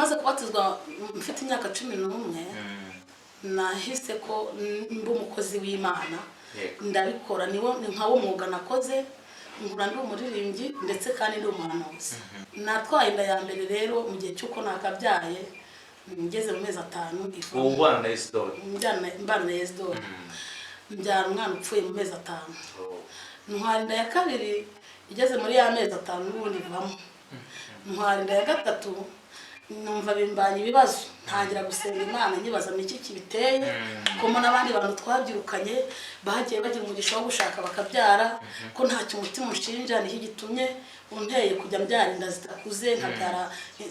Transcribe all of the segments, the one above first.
maze kubatizwa mfite imyaka 11 nahise ko mba umukozi w'Imana ndabikora niwo nkawo mwuga nakoze ngura ndi umuririmbyi ndetse kandi ndi umuhanuzi. Natwaye inda ya mbere rero mu gihe cy'uko nakabyaye ngeze mu mezi 5 ubana na Isidore mbana na Isidore mbyara umwana upfuye mu mezi 5 ntwara inda ya kabiri igeze muri ya mezi 5 n'ubundi vamo ntwara inda ya gatatu numva bimbanye ibibazo ntangira gusenga Imana nyibaza niki kibiteye komo n'abandi bantu twabyirukanye bagiye bagira umugisha wo gushaka bakabyara ko nta cyumutima ushinja niki gitumye unteye kujya mbyara inda zitakuze nkabyara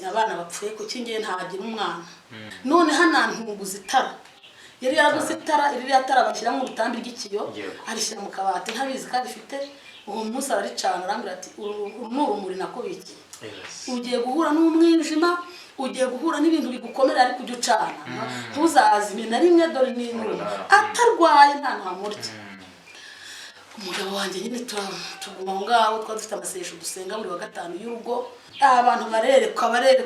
abana bapfuye kuki ngiye ntagira umwana none hanantunguza itara yari yaraguze itara iri yatara bashyira mu rutambi rw'ikiyo arishyira mu kabati ntabizi kandi ifite uwo munsi araricana arambira ati urumuri nakubiki ugiye guhura n'umwijima ugiye guhura n'ibintu bigukomera ariko ujye ucana ntuzazime na rimwe dore n'intumwa atarwaye nta ntamurya. Umugabo wanjye nyine tuguma ngaho twafite amasesho dusenga buri wa gatanu y'urugo abantu barerekwa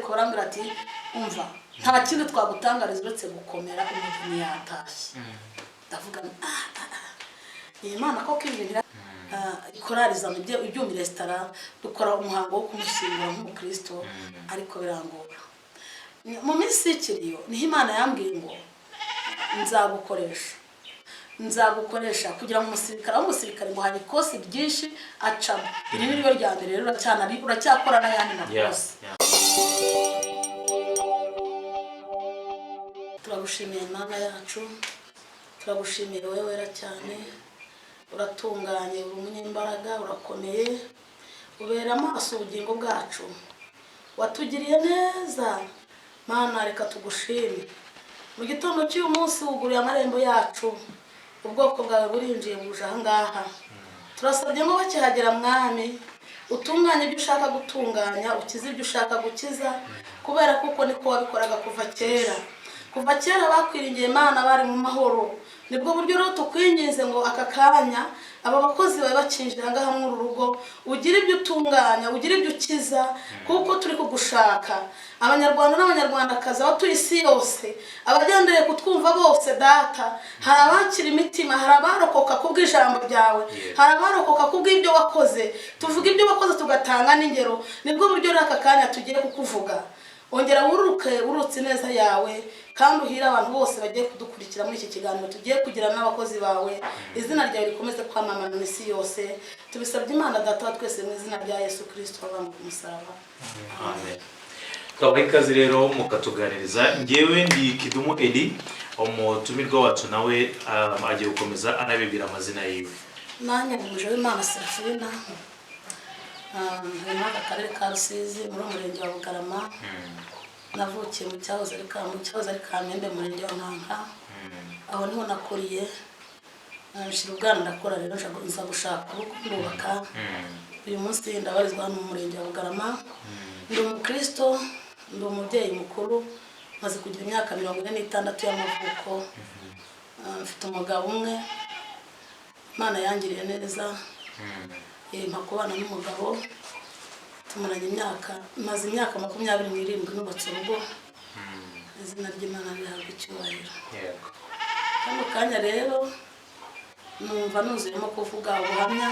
barambira ati umva nta kindi twagutangariza uretse gukomera umugeni yatashye. Ndavuga Imana ko kwibinira ikorariza mu ibyumbi restaurant dukora umuhango wo kumushyingura nk'umukristo ariko birangora. Mu minsi y'ikiriyo niho Imana yambwiye ngo nzagukoresha kugira ngo umusirikare ngo hari ikosi byinshi acamo. Iri ni ryo rya mbere rero uracyakora n'ayandi na kose. Turagushimiye Imana yacu, turagushimiye wowe wera cyane, uratunganye, uri umunyembaraga, urakomeye, ubera amaso ubugingo bwacu, watugiriye neza Mana reka tugushime. Mu gitondo cy'uyu munsi wuguriye amarembo yacu, ubwoko bwawe burinjiye buje aha ngaha. Turasabye ngo bakihagera mwami utunganye ibyo ushaka gutunganya, ukize ibyo ushaka gukiza, kubera kuko niko wabikoraga kuva kera bakwiringiye Imana bari mu mahoro. Nibwo buryo rero tukwinginze ngo aka kanya aba bakozi bawe bakinjira ngaha mu rugo ugira ibyo utunganya, ugira ibyo ukiza, kuko turi kugushaka. Abanyarwanda n'abanyarwandakazi abatuye isi yose abagendeye kutwumva bose data, hari abakira imitima, hari abarokoka kubw'ijambo ryawe, hari abarokoka kubw'ibyo wakoze. Tuvuga ibyo wakoze tugatanga n'ingero. Nibwo buryo rero aka kanya tugiye kukuvuga. Ongera urutse neza yawe kandi uhira abantu bose bagiye kudukurikira muri iki kiganiro tugiye kugira n'abakozi bawe. Izina ryawe rikomeze kwamamara mu isi yose. Tubisabye Imana data twese mu izina rya Yesu Kristo wabambwe ku musaraba. Amen. Twabaye ikaze rero mukatuganiriza. Ngewe ndi Kidumu Eli, umutumirwa wacu nawe agiye gukomeza anabibwira amazina yiwe. Nanjye umuje w'Imana Serafina, mu karere ka Rusizi muri umurenge wa Bugarama. Navukiye mu cyahoze ari Kamembe mu murenge wa Nkanka. Aho niho nakuriye. Nshira ubwana ndakora rero nza gushaka uko ndubaka. Uyu munsi ndabarizwa mu murenge wa Bugarama. Ndi umukristo, ndi umubyeyi mukuru, maze kugira imyaka 46 y'amavuko. Mfite umugabo umwe Imana yangiriye neza. Mpakubana n'umugabo tumaranye maze imyaka 27 nubatse urugo. Izina ry'Imana rihabwa icyubahiro. Kano kanya rero numva nuzuyemo kuvuga ubuhamya,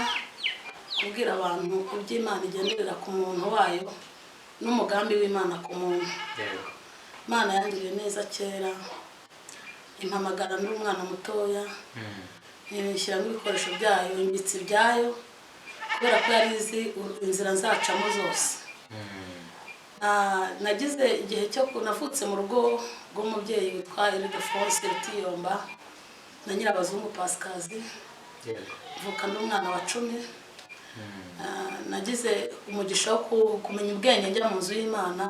kubwira abantu iby'Imana igenderera ku muntu wayo n'umugambi w'Imana ku muntu. Imana yangiriye neza kera, impamagara n'umwana mutoya, nishyiramo ibikoresho byayo, imbitsi byayo, kubera ko yari izi inzira nzacamo zose. Nagize igihe cyo navutse mu rugo rw'umubyeyi witwa Ildefonse Rutiyomba na Nyirabazungu Pasikazi. Mvuka ndi umwana wa 10. Nagize umugisha wo kumenya ubwenge njya mu nzu y'Imana.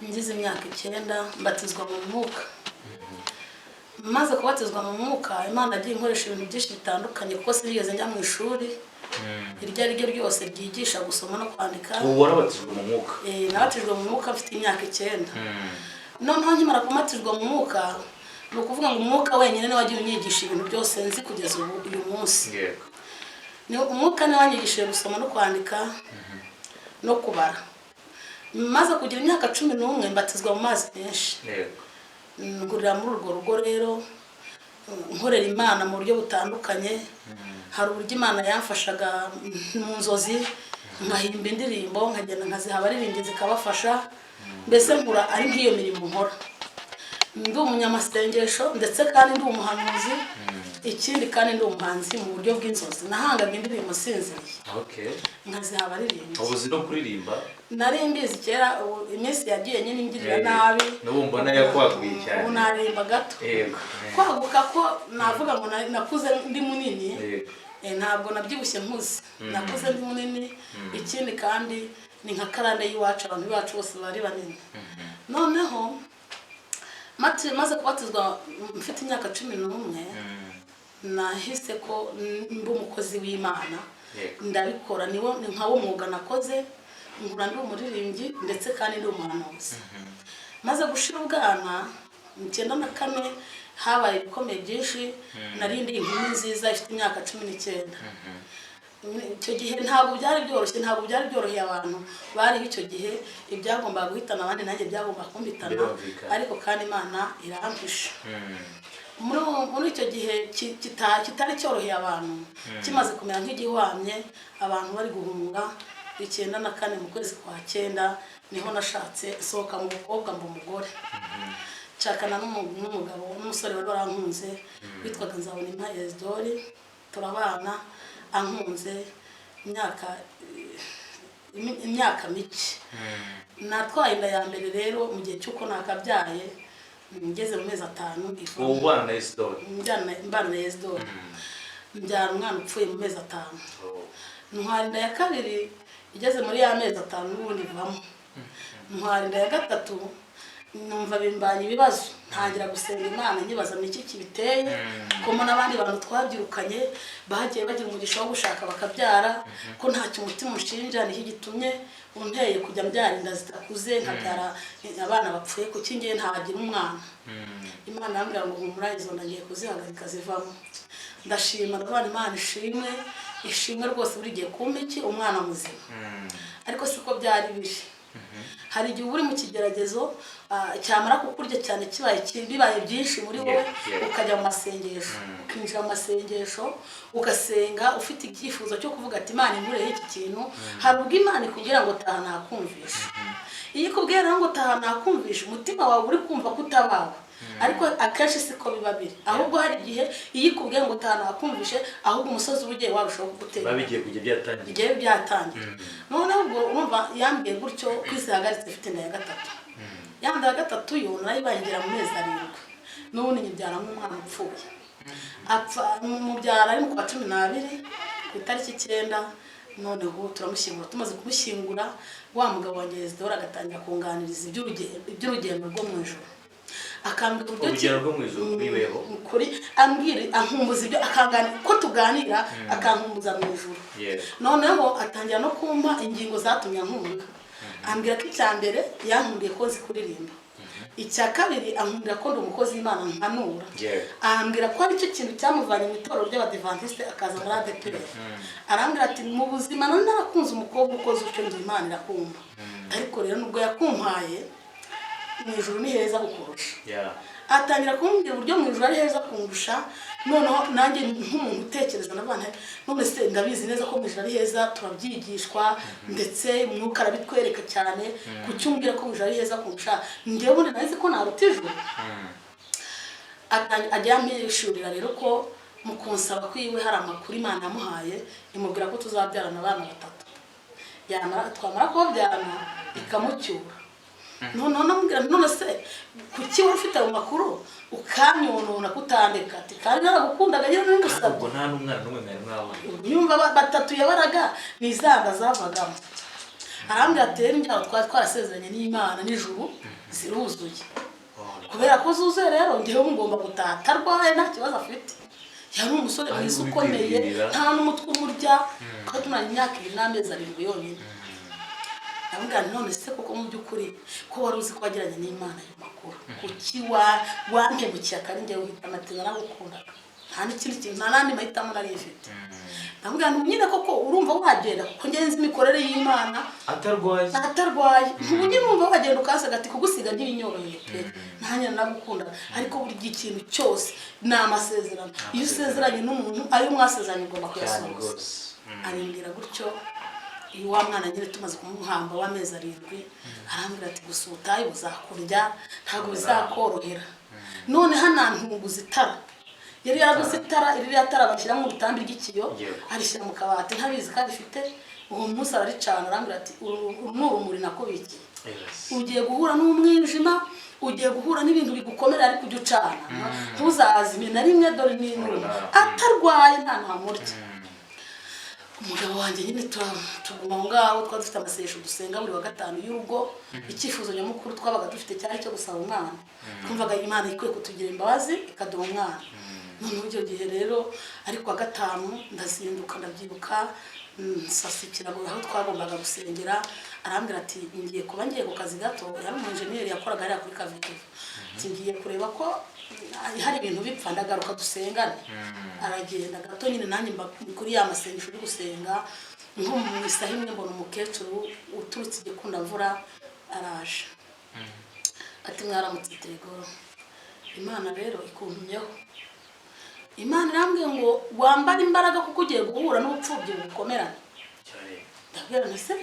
Ngize imyaka 9 mbatizwa mu mwuka. Maze kubatizwa mu mwuka, Imana yagiye inkoresha ibintu byinshi bitandukanye kuko sinigeze njya mu ishuri. Iryo ari ryo ryose ryigisha gusoma no kwandika. Ubu warabatijwe mu mwuka? Nabatijwe mu mwuka mfite imyaka 9. Noneho nkimara kubatizwa mu mwuka, ni ukuvuga ngo umwuka wenyine niwe wagiye unyigisha ibintu byose nzi kugeza uyu munsi. Ni umwuka niwe wanyigishije gusoma no kwandika no kubara. maze kugira imyaka 11 mbatizwa mu mazi menshi. Ngurira muri urwo rugo rero nkorera Imana mu buryo butandukanye. Hari uburyo Imana yamfashaga mu nzozi, nkahimba indirimbo nkagenda nkaziha abaririmbyi zikabafasha, mbese nkura ari nk'iyo mirimo nkora. Ndi umunyamasengesho ndetse kandi ndi umuhanuzi, ikindi kandi ndi umuhanzi mu buryo bw'inzozi. Nahangaga indirimbo sinziriye nkaziha abaririmbyi. Ubuzi no kuririmba nari mbizi kera, iminsi yagiye nyine ingirira nabi, n'ubu mbona yakwaguye cyane. Ubu narimba gato. Kwaguka ko navuga ngo nakuze ndi munini, ntabwo nabyibushye nkuze, nakuze ndi munini. Ikindi kandi ni nka karande y'iwacu, abantu bacu bose bari banini. Noneho maze kubatizwa mfite imyaka 11, nahise ko mba umukozi w'Imana, ndabikora ni nkawo mwuga nakoze, ngura ndi umuririmbyi ndetse kandi ndi umuhanuzi. Maze gushira ubwana 94 habaye ibikomeye byinshi, narindi inkumi nziza ifite imyaka 19. Icyo gihe ntabwo byari byoroshye abantu bari icyo gihe, ibyagomba guhitana abandi nanjye byagomba kumpitana, ariko kandi Imana irampisha. Muri icyo gihe kitari cyoroheye abantu, kimaze kumera nk'igihwamye, abantu bari guhunga. 94 mu kwezi kwa 9 niho nashatse, sohoka mu bukobwa mba umugore, nshakana n'umugabo n'umusore wari warankunze witwaga Nzabonimpa Isidore. Turabana, ankunze imyaka mike. Natwaye inda ya mbere rero mu gihe cy'uko nakabyaye, ngeze mu mezi 5. Ubana na Isidore? Mbana na Isidore, mbyara umwana upfuye mu mezi 5. Ntwara inda ya kabiri igeze muri ya mezi 5 n'ubundi vamo. Ntwara inda ya gatatu, numva bimbanye ibibazo, ntangira gusenga Imana nyibaza niki kibiteye, ko n'abandi bantu twabyirukanye bagiye bagira umugisha wo gushaka bakabyara, ko nta cyumutima umushinja niki gitumye unteye kujya mbyara inda zitakuze, nkabyara abana bapfuye, kuki ngiye ntagira umwana. Imana yambwira ngo humura, izo ndagiye kuzihagarika zivamo. Ndashima n'abana, Imana ishimwe rwose buri gihe kumpa iki umwana muzima. Ariko siko byari biri. Hari igihe uri mu kigeragezo cyamara kukurya cyane, bibaye byinshi muri wowe, ukajya mu masengesho, ukinjira mu masengesho ugasenga ufite ibyifuzo cyo kuvuga ati Imana inkureye iki kintu. Hari ubwo Imana ikubwira ngo taha nakumvisha. Iyo ikubwira ngo taha nakumvisha, umutima wawe uri kumva kutabawe, ariko akenshi siko biba biri. Ahubwo hari igihe iyo ikubwira ngo taha nakumvishe, ahubwo umusozi ubugiye warushaho kugutera, babigiye kujya byatangira. Igihe byatangira. Noneho ubwo urumva yambwiye gutyo, kwizihagaritse ifite inda ya gatatu. Yanda ya gatatu yo nayibangira mu mezi 7. N'ubundi nyibyara nk'umwana upfuye. Apfa mubyara ari mu kwa 12 ku itariki 9. Noneho turamushyingura. Tumaze kumushyingura, wa mugabo wanjye Isidore agatangira kunganiriza iby'urugendo rwo mu ijuru. Akambwira urugendo rwo mu ijuru bibeho kuri, ambwira ankumbuza ibyo, akanganira ko tuganira, akankumbuza mu ijuru. Noneho atangira no kumpa ingingo zatumye ankumbuka. Ambwira ko icya mbere yankundiye ko nzi kuririmba, icya kabiri ankundira ko ndi umukozi w'Imana mpanura, ambwira ko ari cyo kintu cyamuvanye mu itorero ry'Abadiventiste akaza muri ADEPR. Arambwira ati mu buzima none narakunze umukobwa ukoze utyo, ndi Imana irakumva. Ariko rero nubwo yakumpaye, mu ijuru ni heza kukurusha. Atangira kumbwira uburyo mu ijuru ari heza kundusha. Noneho nanjye nk'umuntu utekereza n'abana, none se ndabizi neza ko mu ijuru ari heza, turabyigishwa ndetse umwuka arabitwereka cyane. Kuki umbwira ko mu ijuru ari heza kundusha? Njyewe ubundi nazi ko naruta ijuru. Ajya ampishurira rero ko mu kunsaba kwiwe hari amakuru Imana yamuhaye, imubwira ko tuzabyarana abana 3. Twamara kubabyarana ikamucyura. None se kuki wari ufite ayo makuru ukanyonona kutandeka? Ati kandi naragukundaga rero n'ingusabye. Ubwo nta n'umwana n'umwe mwari mwabona. Nyumva 3 yabaraga nizanga zavagamo. Arambwira ati rero njya twarasezeranye n'Imana n'ijuru ziruzuye. Kubera ko zuzuye rero ngewe ngomba gutaha tarwaye nta kibazo afite. Yari umusore mwiza ukomeye, nta n'umutwe umurya, ko tunanye imyaka 2 n'amezi 7 yonyine. Ndabwira none se koko mu by'ukuri ko wari uzi ko wagiranye n'Imana ayo makuru, kuki wankemukiye akari njyewe uhita amategeko nagukundaga? nta n'ikindi kintu nta n'andi mahitamo nari mfite ndamubwira nti nyine koko urumva wagenda kuko ngenzi imikorere y'Imana atarwaye ubu nyine urumva wagenda ukasaga ati kugusiga ntibinyoroheye pe ntanya nagukunda ariko buri gikintu cyose ni amasezerano iyo usezeranye n'umuntu ayo mwasezeranye ugomba kuyasohoza arimbwira gutyo iyo wa mwana nyine tumaze kumuhamba w'amezi 7 arambwira ati gusa ubutayi buzakurya ntabwo bizakorohera none hanantunguza itara yari yaraguze itara iri yatara bashyira mu rutambi rw'ikiyo arishyira mu kabati ntabizi ko abifite uwo munsi araricana arambwira ati urumuri nakubiki ugiye guhura n'umwijima ugiye guhura n'ibintu bigukomera ariko ujye ucana ntuzazime na rimwe dore n'inuma atarwaye nta ntamurya umugabo wanjye nyine tuguma ngaho twari dufite amasesho dusenga buri wa gatanu y'urugo icyifuzo nyamukuru twabaga dufite cyari cyo gusaba umwana twumvaga Imana ikwiye kutugira imbabazi ikaduha umwana none icyo gihe rero ariko wa gatanu ndazinduka ndabyibuka nsasukira aho twagombaga gusengera arambwira ati ngiye kuba ngiye ku kazi gato yari umunjeniyeri yakoraga hariya kuri Kavike ngiye kureba ko hari ibintu bipfa ndagaruka dusengane aragenda gato nyine nanjye mba kuri ya masengesho yo gusenga nko mu isaha imwe mbona umukecuru uturutse igikunda mvura araje ati mwaramutse tego Imana rero ikuntumyeho Imana irambwiye ngo wambara imbaraga kuko ugiye guhura n'ubupfubyi bukomerana ndabwira nase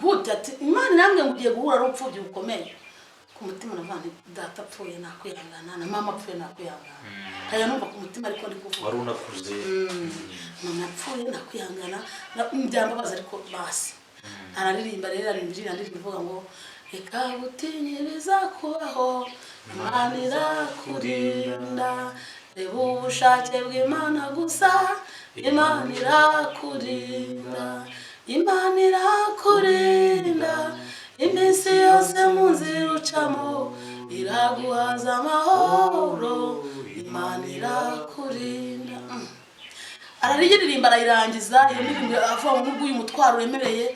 gute ati Imana irambwiye ngo ugiye guhura n'ubupfubyi bukomeye ku mutima navanye data apfuye nakwihangana na mama apfuye nakwihangana kaya numva ku mutima ariko ndi kuvuga wari unakuze mama apfuye nakwihangana byambabaza ariko basi araririmba rero aririmbira ndivuga ngo reka butinye bizakubaho Imana irakurinda reba ubushake bw'Imana gusa Imana irakurinda Imana irakurinda iminsi yose mu nzira ucamo iraguhaza amahoro Imana irakurinda araririmba arayirangiza iyo ndirimbo avuga ngo uyu mutwaro uremereye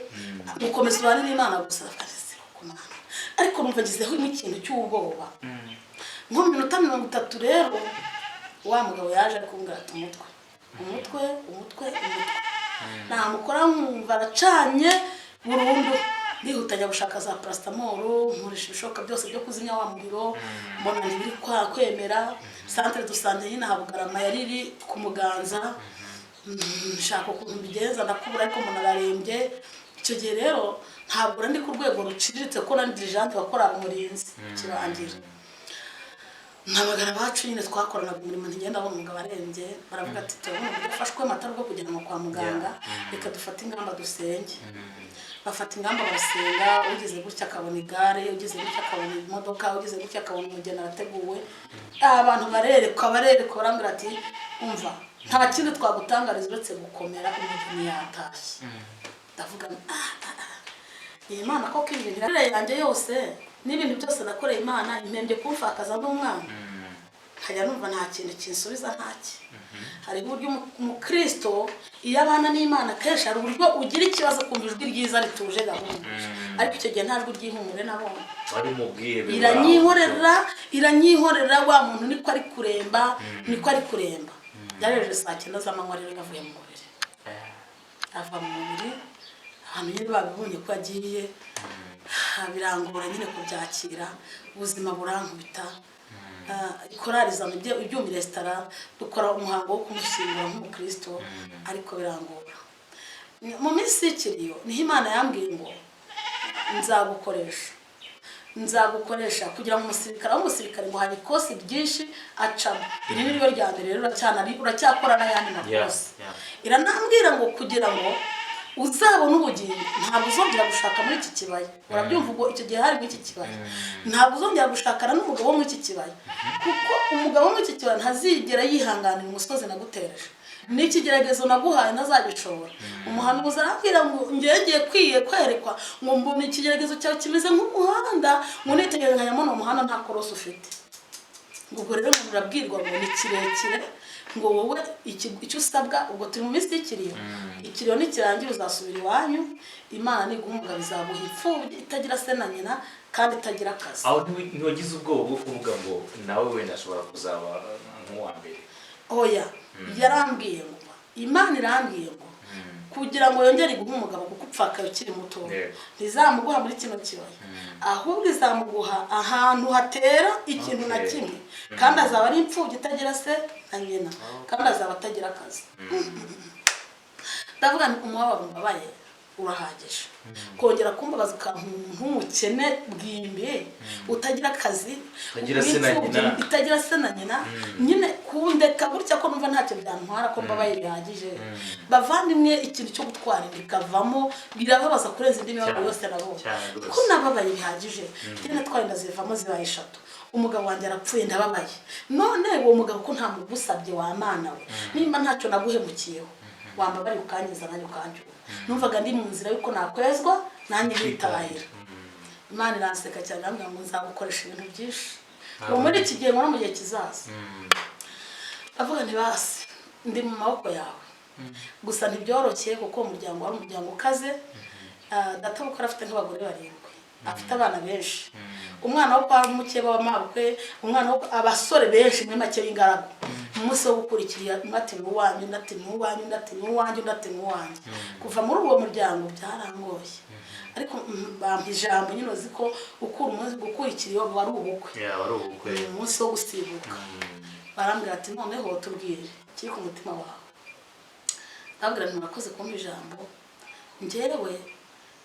gukomeza ubane n'Imana gusa ariko numva ngizeho n'ikintu cy'ubwoba nko mu minota 30 rero wa mugabo yaje kumbwira umutwe namukora nkumva aracanye burundu ndihutanya gushaka za paracetamol nkoresha ibishoboka byose byo kuzimya wa muriro mbona ntibiri kwemera centre de santé nyine habugarama yariri ku muganza nshaka ukuntu bigenza ndakubura ariko mbona ararembye icyo gihe rero ntabwo ndi ku rwego ruciriritse ko na dirigente bakora umurinzi kirangira nabagara bacu nyine twakoranaga umurimo ntigenda abona umugabo arembye baravuga ati turabona uburyo afashwe amatara bwo kujyanwa kwa muganga reka dufate ingamba dusenge bafata ingamba basenga ugize gutya akabona igare ugize gutya akabona imodoka ugize gutya akabona umugeni arateguwe abantu barerekwa barambwira ati umva nta kindi twagutangariza uretse gukomera umugeni yatashye ndavuga Imana koko ibintu yanjye yose n'ibintu byose nakoreye Imana impembye kumfakaza n'umwana nkajya numva nta kintu kinsubiza ntaki hari uburyo umukristo iyo abana n'Imana kenshi hari uburyo ugira ikibazo kumva ijwi ryiza rituje gahunda ariko icyo gihe nta jwi ry'ihumure nabonye iranyihorera wa muntu niko ari kuremba yareje saa 9 z'amanywa rero yavuye mu mubiri ava mu mubiri ahantu nyine babibonye ko agiye birangora nyine kubyakira ubuzima burankubita ikorarizana ibyuma restaurant dukora umuhango wo kumushyingura nk'umukristo ariko birangora mu minsi y'ikiriyo niho Imana yambwiye ngo nzagukoresha kugira ngo umusirikare ngo hari ikosi ryinshi acamo iri ni ryo rya mbere rero uracyakora n'ayandi makosi iranambwira ngo kugira ngo uzabona ubugingo ntabwo uzongera gushaka muri iki kibaya urabyumva ubwo icyo gihe hari muri iki kibaya ntabwo uzongera gushakana n'umugabo wo muri iki kibaya kuko umugabo wo muri iki kibaya ntazigera yihanganira umusozi nagutereje n'ikigeragezo naguhaye ntazagishobora umuhanuzi arambwira ngo ngiye kwerekwa ngo mbona ikigeragezo cyawe kimeze nk'umuhanda ngo nitegereze nkanyamo umuhanda nta korosi ufite ubwo rero umuntu urabwirwa ngo ni kirekire ngo wowe icyo usabwa ubwo turi mu minsi y'ikiriyo ikiriyo nikirangira uzasubira iwanyu Imana niguha umugabo izaguha imfubyi itagira se na nyina kandi itagira akazi aho ntiwagize ubwoba bwo kuvuga ngo nawe wenda ashobora kuzaba nk'uwa mbere oya yarambwiye ngo Imana irambwiye ngo kugira ngo yongere iguhe umugabo kuko upfakaye ukiri muto ntizamuguha muri kino kibaya ahubwo izamuguha ahantu hatera ikintu na kimwe kandi azaba ari imfubyi itagira se na nyina kandi azaba atagira akazi ndavuga nti umubabaro mbabaye urahagije kongera kumbabaza nk'umukene bwimbi utagira akazi itagira se na nyina nyine kundeka gutya ko numva ntacyo byantwara ko mbabaye bihagije bavandimwe ikintu cyo gutwara bikavamo birababaza kurenza indi mibabaro yose nabonye ko nababaye bihagije nyine twari ndazivamo zibaye 3 umugabo wanjye arapfuye ndababaye none uwo mugabo ko nta mugusabye wa Mana we nimba ntacyo naguhemukiyeho wambabari ukanyiza nanjye ukanjye numvaga ndi mu nzira yuko nakwezwa nanjye bitahira Imana iranseka cyane ambwira ngo nzagukoresha ibintu byinshi ngo muri iki gihe mu gihe kizaza avuga nti basi ndi mu maboko yawe gusa ntibyoroshye kuko umuryango wari umuryango ukaze data bukora afite nk'abagore 7 afite abana benshi umwana wo kwa mukeba wa mabukwe umwana wo abasore benshi muri make y'ingaragu umunsi wo gukurikira mwati n'uwanyu ndati n'uwanyu ndati n'uwanyu ndati n'uwanyu kuva muri uwo muryango byarangoye ariko bampa ijambo nyine ziko ukura umunsi gukurikira iyo wari ubukwe umunsi wo gusibuka barambwira ati noneho tubwire kiri ku mutima wawe ndabwira nti murakoze kumpa ijambo njyewe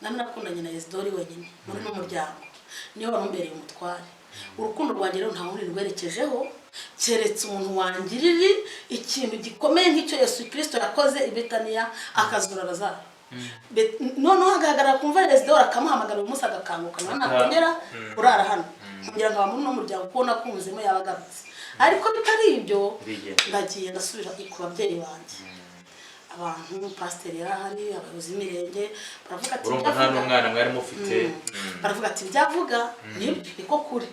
nari nakundanye na Isidori wenyine muri n'umuryango niyo barumbereye umutware urukundo rwanjye rero nta wundi rwerekejeho keretse umuntu wangiriri ikintu gikomeye nk'icyo Yesu Kristo yakoze i Betaniya akazura Lazaro noneho agahagarara kumva Isidori akamuhamagara umunsi agakanguka nakongera urara hano kugira ngo abamuri n'umuryango kubona kumuzemo yabagarutse ariko bitari ibyo ndagiye ndasubira ku babyeyi banjye abantu pasiteri yarahari abayobozi b'imirenge baravuga ati urumva nta n'umwana mwari mufite baravuga ati byavuga niko kuri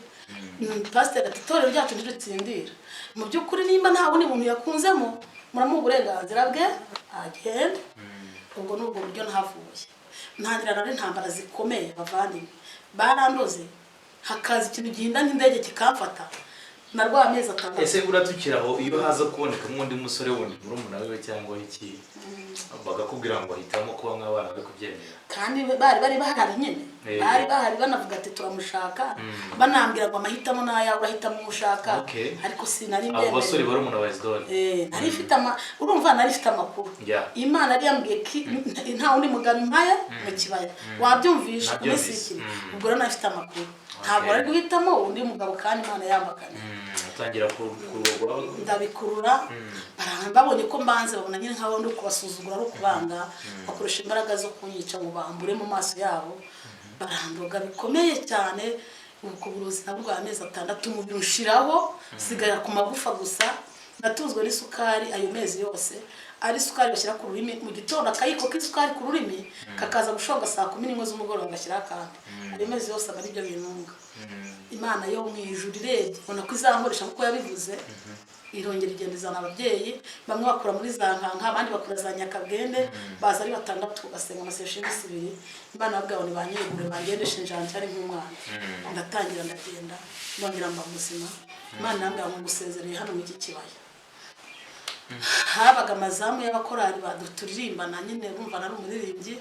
pasiteri ati itorero ryacu ntiritsindira mu by'ukuri nimba nta wundi muntu yakunzemo muramuha uburenganzira bwe agenda ubwo n'ubwo buryo ntavuye ntangira nari intambara zikomeye bavandimwe barandoze hakaza ikintu gihinda nk'indege kikamfata narwa amezi 6 ese uratukiraho iyo haza kuboneka n'undi musore wundi murumuna we cyangwa iki bagakubwira ngo hitamo kuba nk'abana be kubyemera kandi bari bahari nyine bari bahari banavuga ati turamushaka banambwira ngo amahitamo naya urahitamo umushaka ariko sinari mbere abo basore barumuna wa Isidori nari ifite urumva nari ifite amakuru Imana yari yambwiye nta wundi mugabo impaya mu kibaya wabyumvisha kumesiki ubwo rero nari ifite amakuru ntabwo ari guhitamo undi mugabo kandi Imana yambakanye atangira kurugwa ndabikurura babonye ko mbanze babona nyine nkaho ndi kubasuzugura ari kubanga bakoresha imbaraga zo kunyica ngo bambure mu maso yabo barandoga bikomeye cyane ubwo burozi nabwo amezi 6 mu birushiraho sigara ku magufa gusa natuzwe n'isukari ayo mezi yose ari sukari bashyira ku rurimi mu gitondo akayiko k'isukari ku rurimi kakaza gushonga saa 11 z'umugoroba gashyira kandi ayo mezi yose abari byo binunga Imana yo mu ijuru irebye ubona ko izankoresha kuko yabivuze irongera igendezana ababyeyi bamwe bakura muri za nkanka abandi bakura za Nyakabwende baza ari 6 basenga amaseshe y'isibiri Imana babwabo ni banyegure bangendeshe njanje ari nk'umwana ndatangira ndagenda ndongera mba muzima Imana yambwira ngo gusezereye hano mu iki kibaya habaga amazamu y'abakorari baduturimbana nyine bumva nari umuririmbyi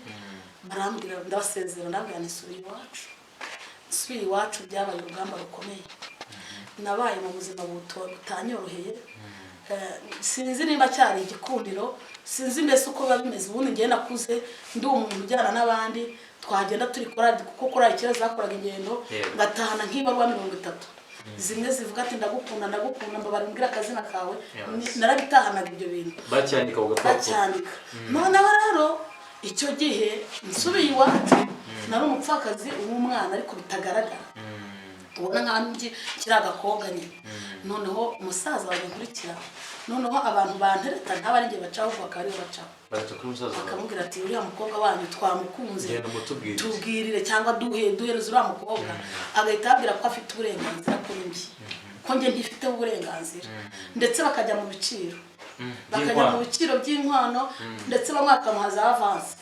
barambwira ndabasezera ndabwira nisuri iwacu byabaye urugamba rukomeye nabaye mu buzima butanyoroheye sinzi nimba cyari igikundiro sinzi mbese uko biba bimeze ubundi ngiye nakuze ndi umuntu ujyana n'abandi twagenda turi korari kuko korari kera zakoraga ingendo ngatahana nk'ibarwa 30 zimwe zivuga ati ndagukunda mbabara mbwira akazina kawe narabitahanaga ibyo bintu bacyandika ugapfa none rero icyo gihe nsubiye iwacu nari umupfakazi umwana ariko bitagaragara ubona nk'andi kiragakobwa nyine noneho umusaza wankurikira noneho abantu bantereta ntabari ngiye bacaho bakari bacaho bakamubwira ati uriya mukobwa wanyu twamukunze tubwirire cyangwa duhereze uriya mukobwa agahita abwira ko afite uburenganzira kuri njye ko njye ntifite uburenganzira ndetse bakajya mu biciro bakajya mu biciro by'inkwano ndetse bamwe bakamuha za avansi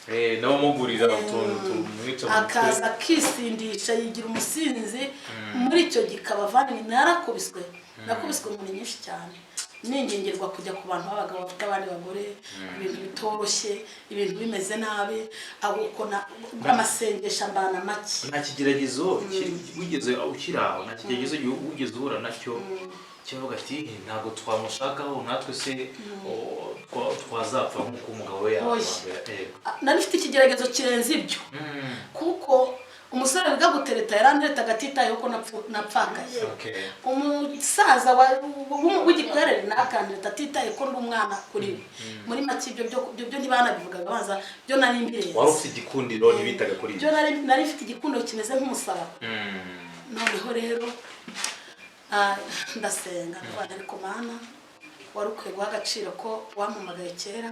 nabo mugurira utuntu tumwica akaza akisindisha yigira umusinzi muri icyo gikaba vani narakubiswe nakubiswe mu nyinshi cyane ningingirwa kujya ku bantu b'abagabo bafite abandi bagore ibintu bitoroshye ibintu bimeze nabi ahubwo amasengesho mbana make nta kigeragezo wigeze ukiraho nta kigeragezo wigeze uhura nacyo kivuga ati ntabwo twamushakaho natwe se twazapfa nk'uko umugabo we yabambera nari mfite ikigeragezo kirenze ibyo kuko umusore wiga gutereta yarandereta agatitayeho ko napfakaye umusaza w'igikwerere nakandereta atitaye ko ndi umwana kuri we muri make ibyo byo ntibanabivugaga baza byo nari mbireze wari ufite igikundiro ntibitaga kuri ibyo nari mfite igikundiro kimeze nk'umusaraba noneho rero ndasenga ariko mana wari ukwiye guha agaciro ko wampamagaye kera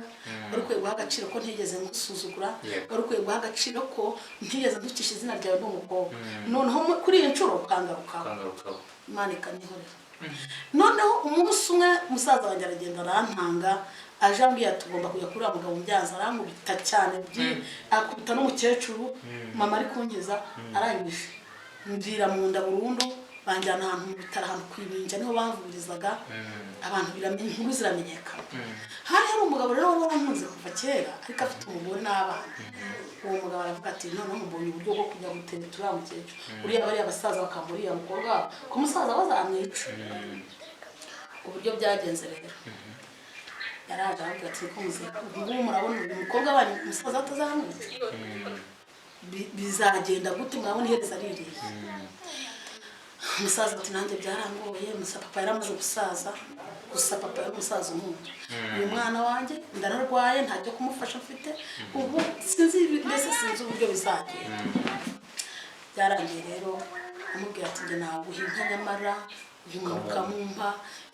wari ukwiye guha agaciro ko ntigeze ngusuzugura wari ukwiye guha agaciro ko ntigeze ndukisha izina ryawe n'umukobwa noneho kuri iyi nshuro ukangarukaho Imana ikanyihorera noneho umunsi umwe umusaza wanjye aragenda arantanga aje ambwira tugomba kujya kuri mugabo mbyaza arankubita cyane akubita n'umukecuru mama ari kungeza arangije mvira mu nda burundu banjyana ahantu mu bitaro ahantu kwibinja niho bamvurizaga abantu inkuru ziramenyekana hari umugabo rero wari warankunze kuva kera ariko afite umugore n'abana uwo mugabo aravuga ati noneho mbonye uburyo bwo kujya gutera turiya mukecuru uriya bariya abasaza bakamburiya mukobwa ko umusaza bazamwica uburyo byagenze rero yaraje aravuga ati ko ngubu murabona uyu mukobwa wanyu umusaza atazamwica bizagenda gute murabona ihereza ririye umusaza ati nanjye byarangoye papa yaramaze gusaza gusa papa yari umusaza umuntu uyu mwana wanjye ndararwaye ntajya kumufasha mfite ubu mbese sinzi uburyo bizagenda byarangiye rero amubwira ati njye naguhinka nyamara uyu mwuka mumpa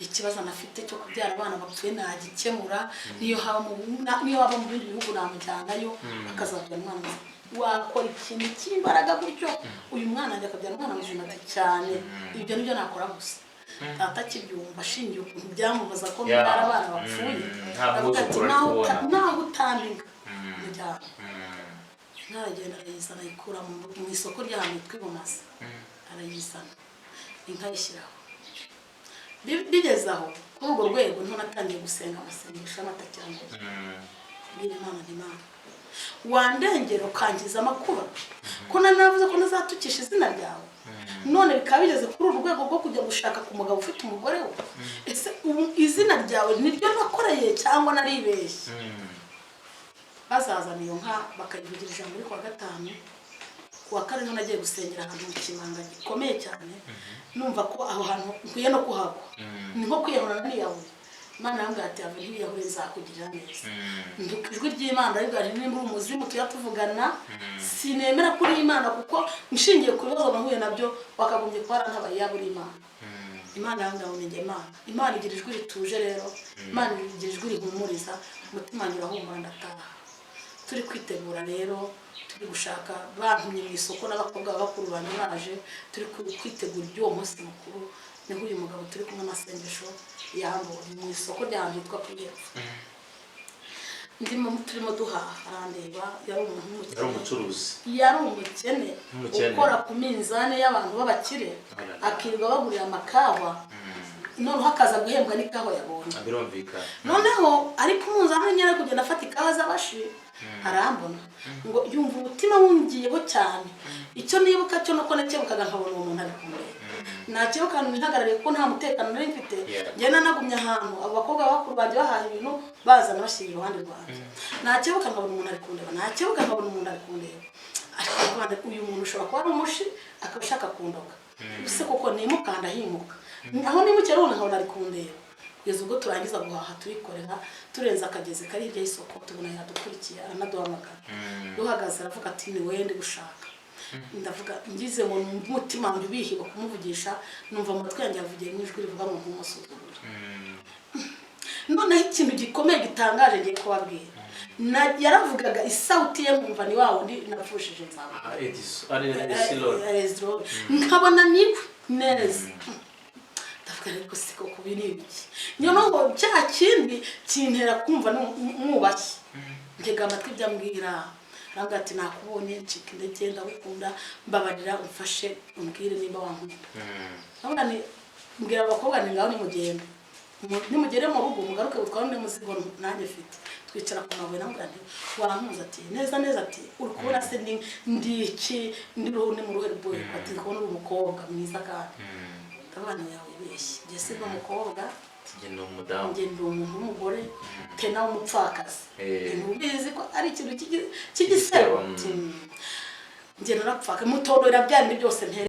ikibazo anafite cyo kubyara abana bapfuye nagikemura niyo haba mu bindi bihugu namujyanayo akazabyara umwana wakora ikintu cy'imbaraga gutyo uyu mwana njye akabyara umwana muzima cyane ibyo nibyo nakora gusa tata kibyumva ashingiye ukuntu byamubaza ko byara abana bapfuye avuga ati naho utambinga mujyana naragenda arayizana ayikura mu isoko ry'ahantu yitwa Ibumasa arayizana inka yishyiraho bigeze aho kuri urwo rwego niho natangiye gusenga amasengesho y'amatakirangoye mbwira Imana n'Imana wandengera ukangiza amakuba ko nanavuze ko nazatukisha izina ryawe none bikaba bigeze kuri uru rwego rwo kujya gushaka ku mugabo ufite umugore we ese izina ryawe niryo nakoreye cyangwa naribeshye bazazana iyo nka bakayivugirije muri kwa gatanu kuwa kane niho nagiye gusengera ahantu mu kimanga gikomeye cyane numva ko aho hantu nkwiye no kuhagwa ni nko kwiyahura n'iyahuye Imana yambwira ati ave ntiyahure nzakugirira neza ijwi ry'Imana rivuga ati nimba uri umuzimu tuyatuvugana sinemera kuri Imana kuko nshingiye ku bibazo nahuye nabyo wakagombye kuba arantabaye yaburi Imana yambwira ngo ninjye Imana igira ijwi rituje rero Imana igira ijwi rihumuriza umutima wanjye urahumura ndataha turi kwitegura rero turi gushaka bantumye mu isoko n'abakobwa bakuru banjye baje turi kwitegura iby'uwo munsi mukuru niho uyu mugabo turi kumwe amasengesho yambonye mu isoko ry'ahantu hitwa Kuyepfo ndimo turimo duhaha arandeba yari umuntu yari umukene ukora ku minzani y'abantu b'abakire akirirwa bagurira amakawa noneho akaza guhembwa n'ikawa yabonye noneho ariko umunzani nyine kugenda afata ikawa z'abashi arambona ngo yumva umutima wungiyeho cyane icyo nibuka cyo nuko nakebukaga nkabona uwo muntu ari kumureba nakebuka ntihagarariye ko nta mutekano nari mfite ngenda nagumye ahantu abo bakobwa bakuru banjye bahaye ibintu bazana bashyira iruhande rwanjye nakebuka nkabona umuntu ari kundeba nakebuka nkabona umuntu ari kundeba ariko uyu muntu ushobora kuba ari umushi akaba ashaka kundoga ese koko nimukanda himuka aho nimukera ubona nkabona ari kundeba kugeza ubwo turangiza guhaha turikorera turenza akagezi kari hirya y'isoko tubona yadukurikiye aranaduhamagara duhagaze aravuga ati ni wowe ndi gushaka ndavuga ngize ngo umutima wanjye ubihiba kumuvugisha numva amatwi yanjye yavugiye mu ijwi rivuga ngo ntumusuzugure noneho ikintu gikomeye gitangaje ngiye kubabwira yaravugaga isauti ye nkumva ni wa wundi napfushije nzaba nkabona niwe neza ndavuga ariko siko kubiri ibiki niyo ngo cya kindi kintera kumva mwubashye ntega amatwi byambwira arambwira ati nakubonye ncika intege ndagukunda mbabarira umfashe umbwire nimba wankunda abona ni mbwira abakobwa ni ngaho nimugenda nimugere mu rugo mugaruke butwara undi muzigo nanjye mfite twicara ku mabuye namubwira nti warampuza ati neza neza ati uri kubona se ndi iki ndi mu ruhe rw'uyu ati kubona uri umukobwa mwiza kandi abana yawe beshye njye si umukobwa ngenda umudamu ngenda umuntu w'umugore tena w'umupfakazi ntubizi ko ari ikintu cy'igisebo njye narapfaka mutondora bya bindi byose